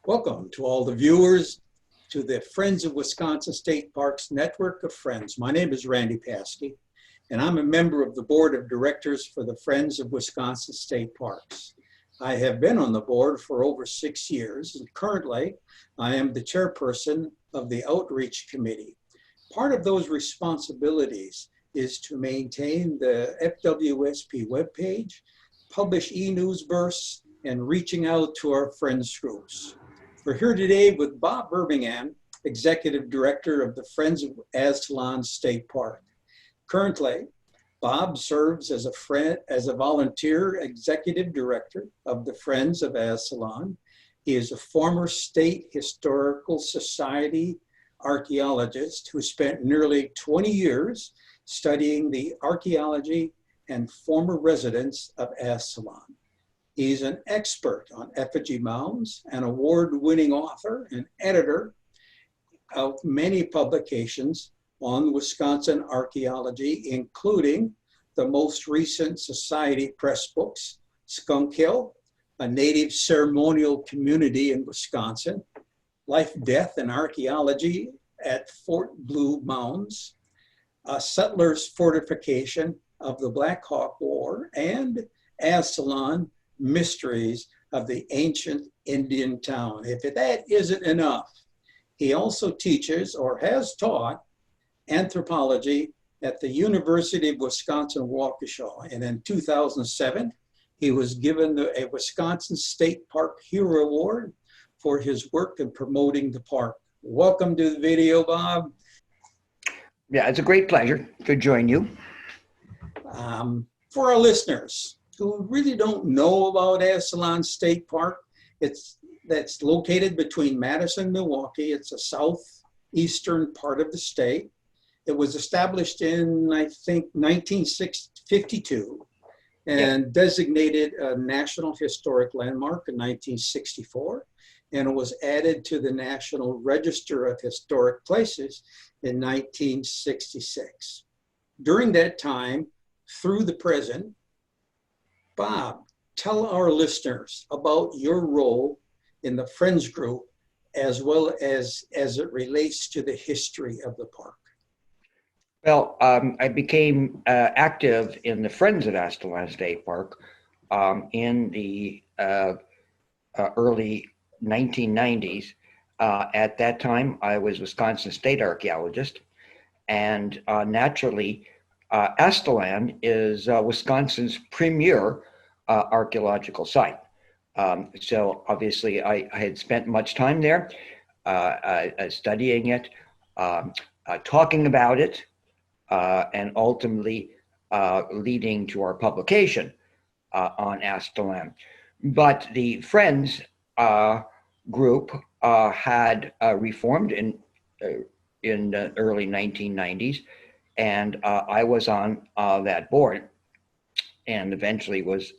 Welcome to all the viewers to the Friends of Wisconsin State Parks network of friends. My name is Randy Paskey, and I'm a member of the board of directors for the Friends of Wisconsin State Parks. I have been on the board for over 6 years, and currently I am the chairperson of the Outreach Committee. Part of those responsibilities is to maintain the FWSP webpage, publish e-news bursts, and reaching out to our friends groups. We're here today with Bob Birmingham, Executive Director of the Friends of Aztalan State Park. Currently, Bob serves as a volunteer executive director of the Friends of Aztalan. He is a former State Historical Society archaeologist who spent nearly 20 years studying the archaeology and former residents of Aztalan. He's an expert on effigy mounds, an award-winning author and editor of many publications on Wisconsin archaeology, including the most recent Society Press books, Skunk Hill, a native ceremonial community in Wisconsin, Life, Death, and Archaeology at Fort Blue Mounds, a settler's fortification of the Black Hawk War, and Aztalan, Mysteries of the Ancient Indian Town. If that isn't enough, he also teaches or has taught anthropology at the University of Wisconsin-Waukesha. And in 2007, he was given a Wisconsin State Park Hero Award for his work in promoting the park. Welcome to the video, Bob. Yeah, it's a great pleasure to join you. For our listeners who really don't know about Aztalan State Park, that's located between Madison and Milwaukee. It's a southeastern part of the state. It was established in, I think, 1952 and designated a National Historic Landmark in 1964. And it was added to the National Register of Historic Places in 1966. During that time, through the present, Bob, tell our listeners about your role in the Friends group as well as it relates to the history of the park. Well, I became active in the Friends of Aztalan State Park in the early 1990s. At that time, I was Wisconsin State archaeologist, and naturally, Aztalan is Wisconsin's premier archaeological site. So obviously I had spent much time there studying it, talking about it, and ultimately leading to our publication on Aztalan. But the Friends group had reformed in the early 1990s, and I was on that board, and eventually was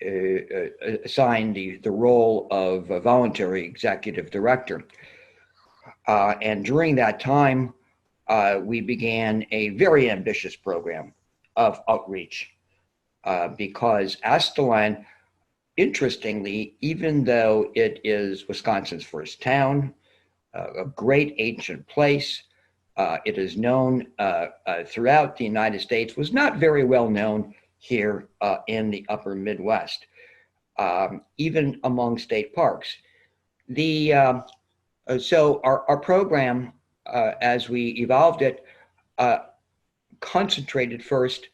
assigned the role of a voluntary executive director. And during that time, we began a very ambitious program of outreach because Aztalan, interestingly, even though it is Wisconsin's first town, a great ancient place, it is known throughout the United States, was not very well known here in the upper Midwest, even among state parks. So our program, as we evolved it, concentrated first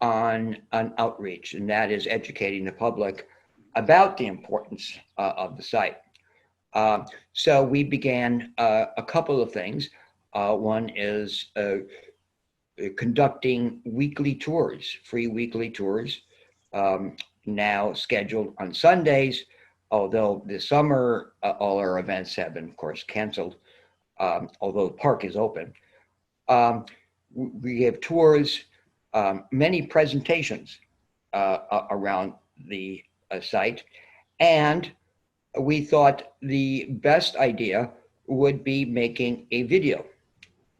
on outreach, and that is educating the public about the importance of the site. So we began a couple of things. One is conducting weekly tours, free weekly tours, now scheduled on Sundays, although this summer all our events have been, of course, canceled, although the park is open. We give tours, many presentations around the site, and we thought the best idea would be making a video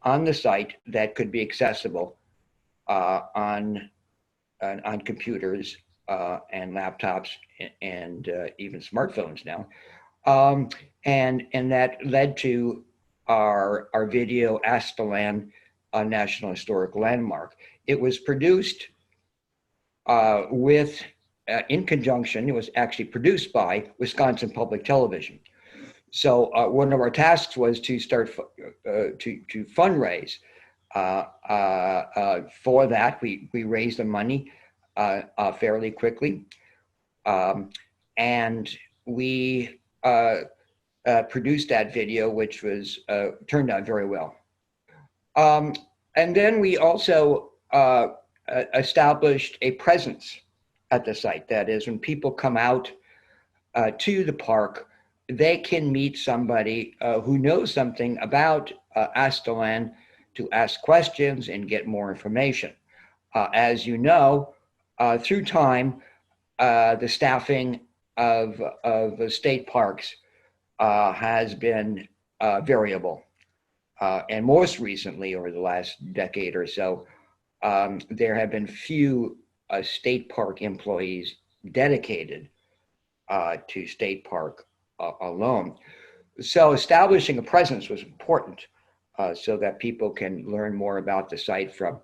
on the site that could be accessible on computers and laptops and even smartphones now, Um, and that led to our video Aztalan, a National Historic Landmark. It was produced with in conjunction. It was actually produced by Wisconsin Public Television. So one of our tasks was to start to fundraise. For that, we raised the money fairly quickly, and we produced that video, which was turned out very well. Um, and then we also established a presence at the site. That is, when people come out to the park, they can meet somebody who knows something about Aztalan to ask questions and get more information. As you know, through time, the staffing of state parks has been variable. And most recently, over the last decade or so, there have been few state park employees dedicated to state park alone. So establishing a presence was important so that people can learn more about the site from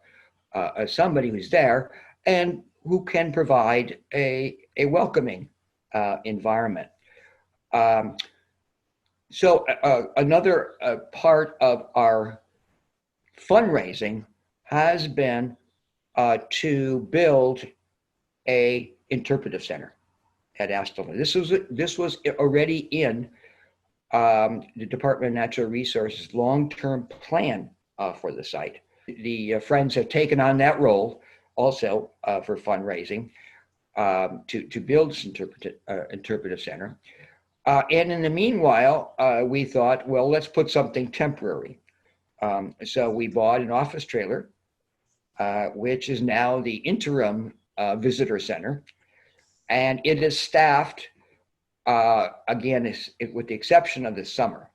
somebody who's there and who can provide a welcoming environment. Um, so another part of our fundraising has been to build a interpretive center at Aztalan. This was already in the Department of Natural Resources long-term plan for the site. The Friends have taken on that role also for fundraising to build this interpretive center. And in the meanwhile, we thought, well, let's put something temporary. So we bought an office trailer, which is now the interim visitor center. And it is staffed, again, with the exception of the summer.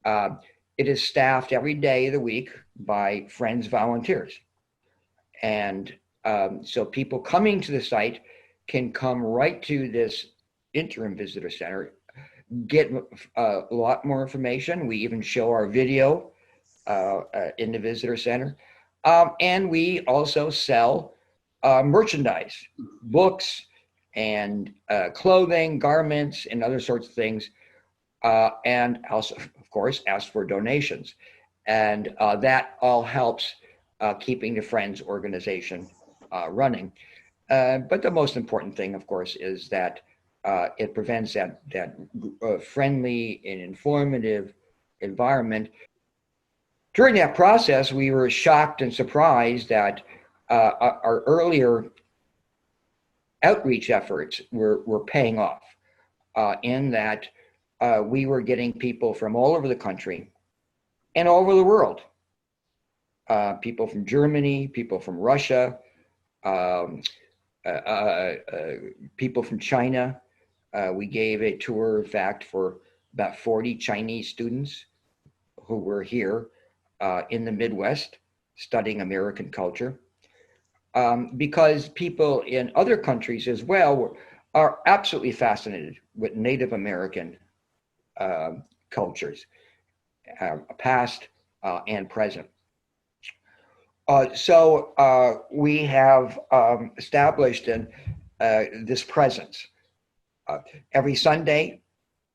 It is staffed every day of the week by Friends volunteers. And so people coming to the site can come right to this interim visitor center, get a lot more information. We even show our video in the visitor center. And we also sell merchandise, books, and clothing, garments, and other sorts of things. And also, of course, ask for donations. And that all helps keeping the Friends organization running. But the most important thing, of course, is that it prevents that friendly and informative environment. During that process, we were shocked and surprised that our earlier outreach efforts were paying off in that we were getting people from all over the country and all over the world. People from Germany, people from Russia, people from China. We gave a tour, in fact, for about 40 Chinese students who were here in the Midwest studying American culture. Because people in other countries as well are absolutely fascinated with Native American cultures, past and present. So we have established this presence. Every Sunday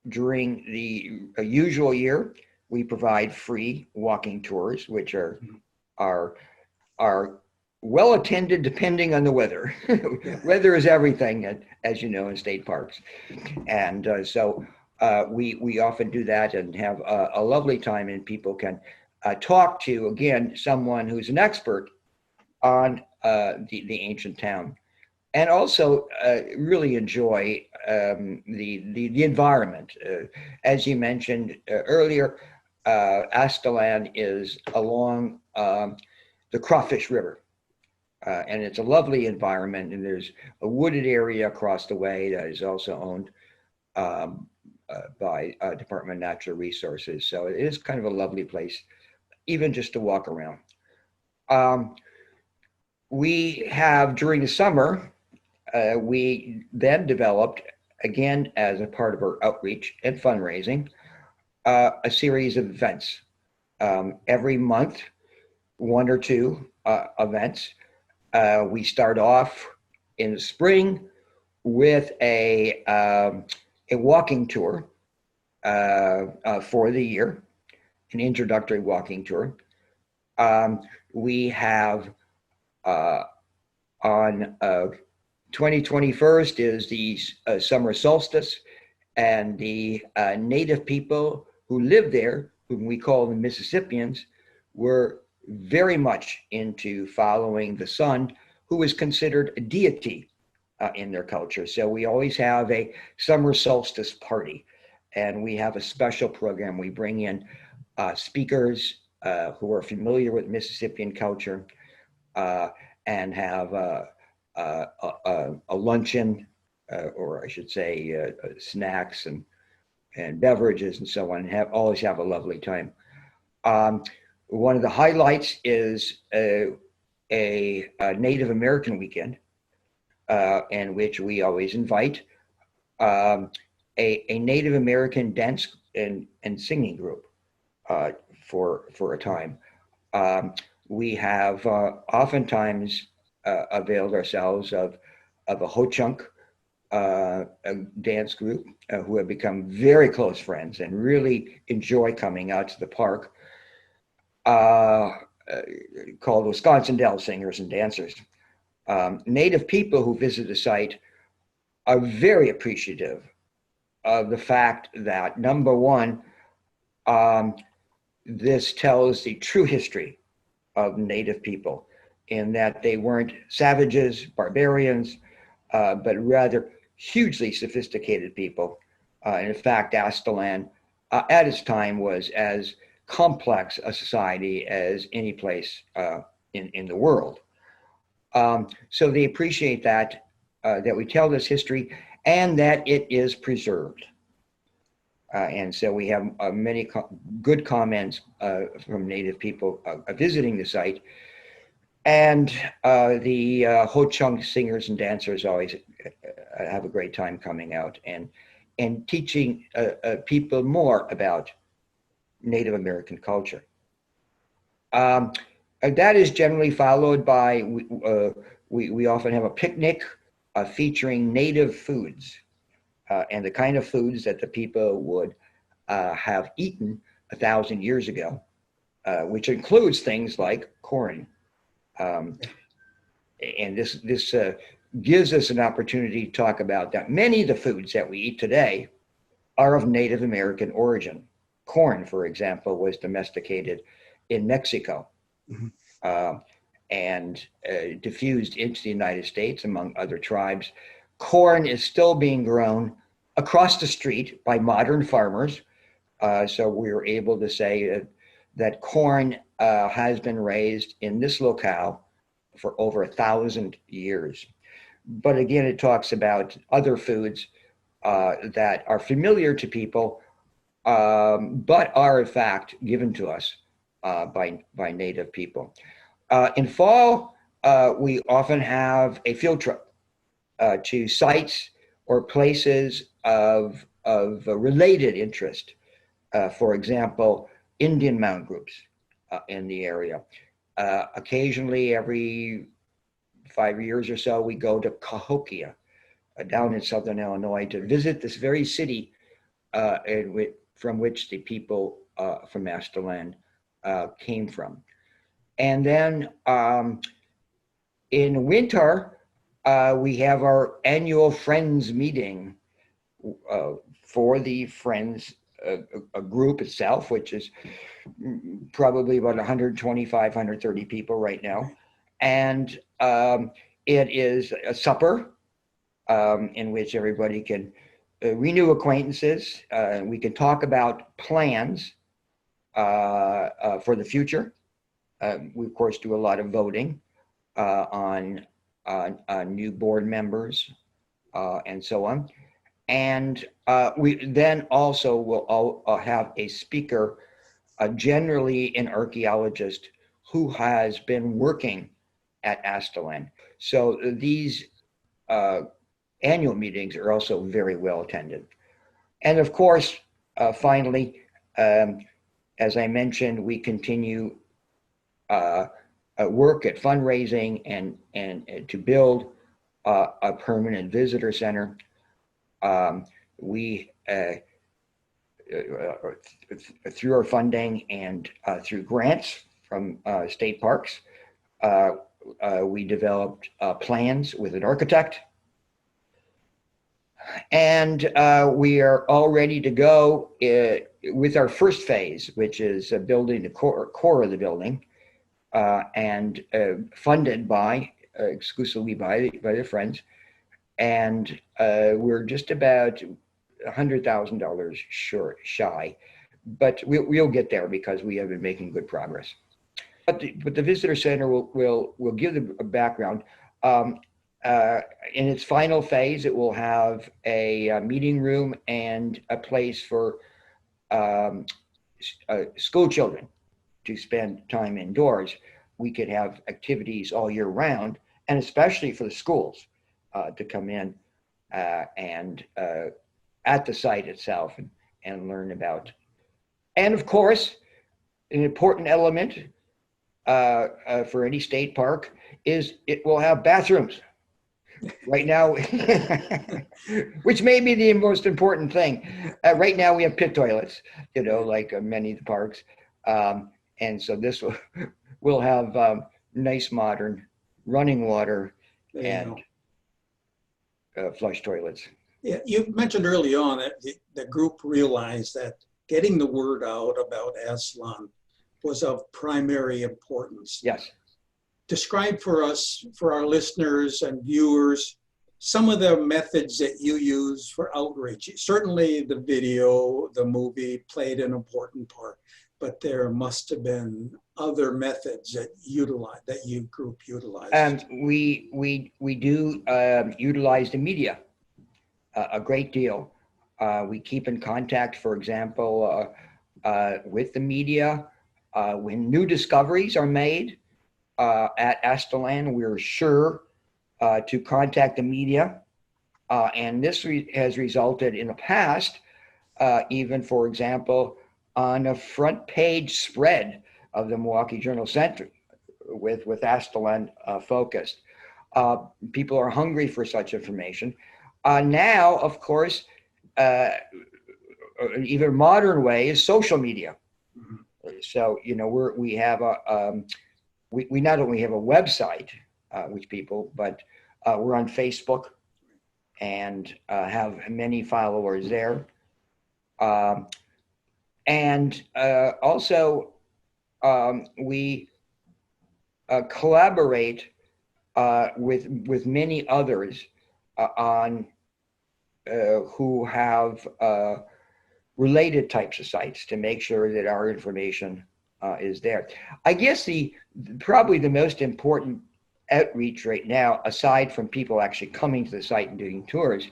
during the usual year, we provide free walking tours, which are well attended depending on the weather. Weather is everything, as you know, in state parks. And so we often do that and have a lovely time, and people can talk to, again, someone who's an expert on the ancient town, and also really enjoy the environment. As you mentioned earlier, Aztalan is along the Crawfish River. And it's a lovely environment, and there's a wooded area across the way that is also owned by Department of Natural Resources. So it is kind of a lovely place, even just to walk around. We have, during the summer, we then developed again, as a part of our outreach and fundraising, a series of events. Every month, one or two events. We start off in the spring with a walking tour for the year, an introductory walking tour. We have on 2021st is the summer solstice, and the native people who live there, whom we call the Mississippians, were very much into following the sun, who is considered a deity in their culture. So we always have a summer solstice party, and we have a special program. We bring in speakers who are familiar with Mississippian culture and have a luncheon, or I should say, snacks and beverages and so on, and always have a lovely time. One of the highlights is a Native American weekend, in which we always invite a Native American dance and singing group for a time. We have oftentimes availed ourselves of a Ho-Chunk a dance group who have become very close friends and really enjoy coming out to the park, called Wisconsin Dells Singers and Dancers. Native people who visit the site are very appreciative of the fact that, number one, this tells the true history of Native people, in that they weren't savages, barbarians, but rather hugely sophisticated people. In fact, Aztalan at its time was as complex a society as any place in the world. So they appreciate that we tell this history and that it is preserved. And so we have many good comments from Native people visiting the site. And the Ho-Chunk singers and dancers always have a great time coming out and teaching people more about Native American culture. That is generally followed by, we often have a picnic featuring native foods and the kind of foods that the people would have eaten 1,000 years ago, which includes things like corn. And this gives us an opportunity to talk about that many of the foods that we eat today are of Native American origin. Corn, for example, was domesticated in Mexico. Mm-hmm. And diffused into the United States among other tribes. Corn is still being grown across the street by modern farmers. So we were able to say that corn has been raised in this locale for over 1,000 years. But again, it talks about other foods that are familiar to people, but are in fact given to us by Native people. In fall, we often have a field trip to sites or places of related interest. For example, Indian mound groups in the area. Occasionally, every 5 years or so, we go to Cahokia down in southern Illinois to visit this very city from which the people from Aztalan came from. And then in winter, we have our annual Friends meeting for the Friends a group itself, which is probably about 125, 130 people right now. And it is a supper in which everybody can renew acquaintances. We can talk about plans for the future. We, of course, do a lot of voting on new board members and so on. And we then also will have a speaker, generally an archaeologist who has been working at Aztalan. So these annual meetings are also very well attended. And of course, finally, as I mentioned, we continue work at fundraising and to build a permanent visitor center. We through our funding and through grants from state parks, we developed plans with an architect, and we are all ready to go with our first phase, which is building the core of the building, and funded by exclusively by the Friends. And we're just about $100,000 shy, but we'll get there because we have been making good progress. But the visitor center will give a background. In its final phase, it will have a meeting room and a place for school children to spend time indoors. We could have activities all year round, and especially for the schools to come in and at the site itself and learn about. And of course, an important element for any state park is it will have bathrooms. Right now, which may be the most important thing. Right now we have pit toilets, like many of the parks. And so this will have nice modern running water and flush toilets. Yeah, you mentioned early on that the group realized that getting the word out about Aztalan was of primary importance. Yes. Describe for us, for our listeners and viewers, some of the methods that you use for outreach. Certainly the video, the movie played an important part, but there must have been other methods that you group utilized. We do utilize the media a great deal. We keep in contact, for example, with the media when new discoveries are made. At Aztalan, we're sure to contact the media, and this has resulted in the past, even for example, on a front page spread of the Milwaukee Journal-Sentinel with Aztalan focused. People are hungry for such information. Now, of course, an even modern way is social media. Mm-hmm. So we have a we not only have a website, which people, but we're on Facebook and have many followers there. And also we collaborate with many others on who have related types of sites to make sure that our information is there. I guess probably the most important outreach right now, aside from people actually coming to the site and doing tours,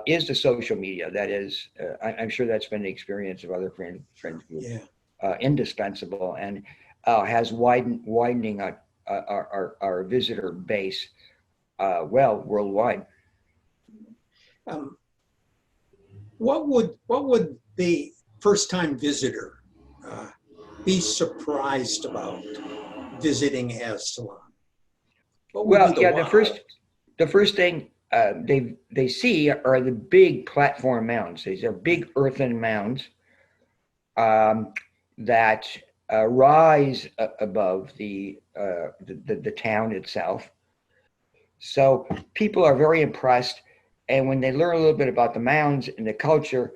is the social media. That is, I'm sure that's been the experience of other friends groups. Yeah. Indispensable, and has widening our visitor base worldwide. What would the first-time visitor be surprised about visiting Aztalan? Well, yeah, the first thing they see are the big platform mounds. These are big earthen mounds that rise above the town itself. So people are very impressed, and when they learn a little bit about the mounds and the culture,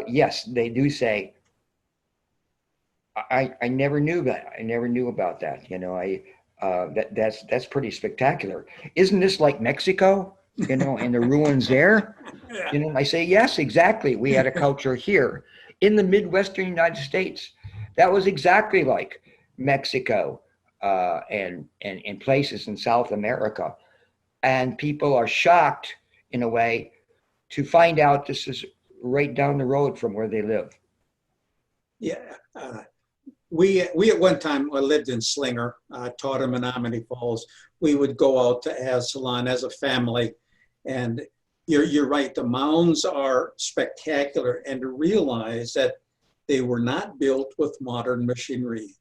yes, they do say, I never knew that. I never knew about that. That's pretty spectacular. Isn't this like Mexico? And the ruins there? I say, yes, exactly. We had a culture here in the Midwestern United States that was exactly like Mexico and places in South America. And people are shocked in a way to find out this is right down the road from where they live. Yeah. We at one time lived in Slinger, taught in Menominee Falls. We would go out to Aztalan as a family, And you're right, the mounds are spectacular, and to realize that they were not built with modern machinery.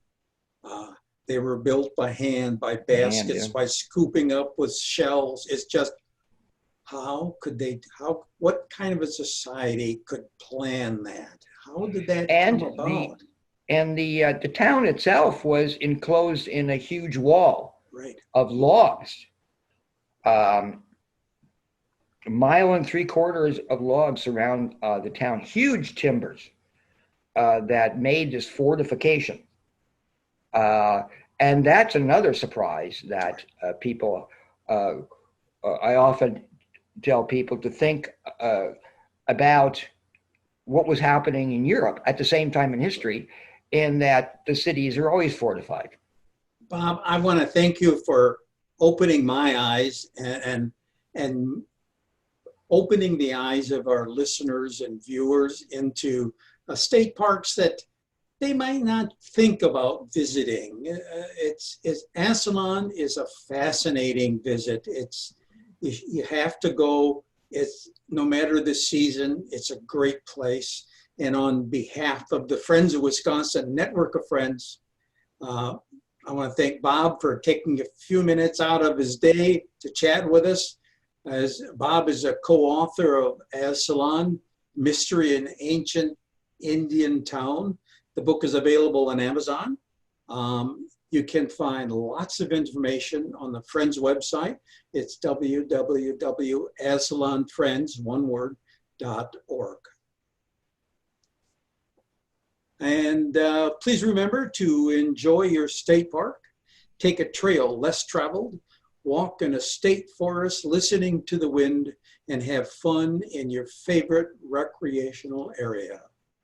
They were built by hand, by And baskets, by scooping up with shells. It's just, what kind of a society could plan that? How did that come and the about? and the town itself was enclosed in a huge wall Right. of logs, um, a mile and three quarters of logs surround the town, huge timbers that made this fortification. Uh, and that's another surprise that people, uh, I often tell people to think about what was happening in Europe at the same time in history, in that the cities are always fortified. Bob, I want to thank you for opening my eyes and opening the eyes of our listeners and viewers into state parks that they might not think about visiting. Aztalan is a fascinating visit. You have to go. It's no matter the season, it's a great place. And on behalf of the Friends of Wisconsin Network of Friends, uh, I want to thank Bob for taking a few minutes out of his day to chat with us. As Bob is a co-author of Aztalan, Mystery in Ancient Indian Town. The book is available on Amazon. You can find lots of information on the Friends website. It's www.aztalanfriends.org. And please remember to enjoy your state park, take a trail less traveled, walk in a state forest listening to the wind, and have fun in your favorite recreational area.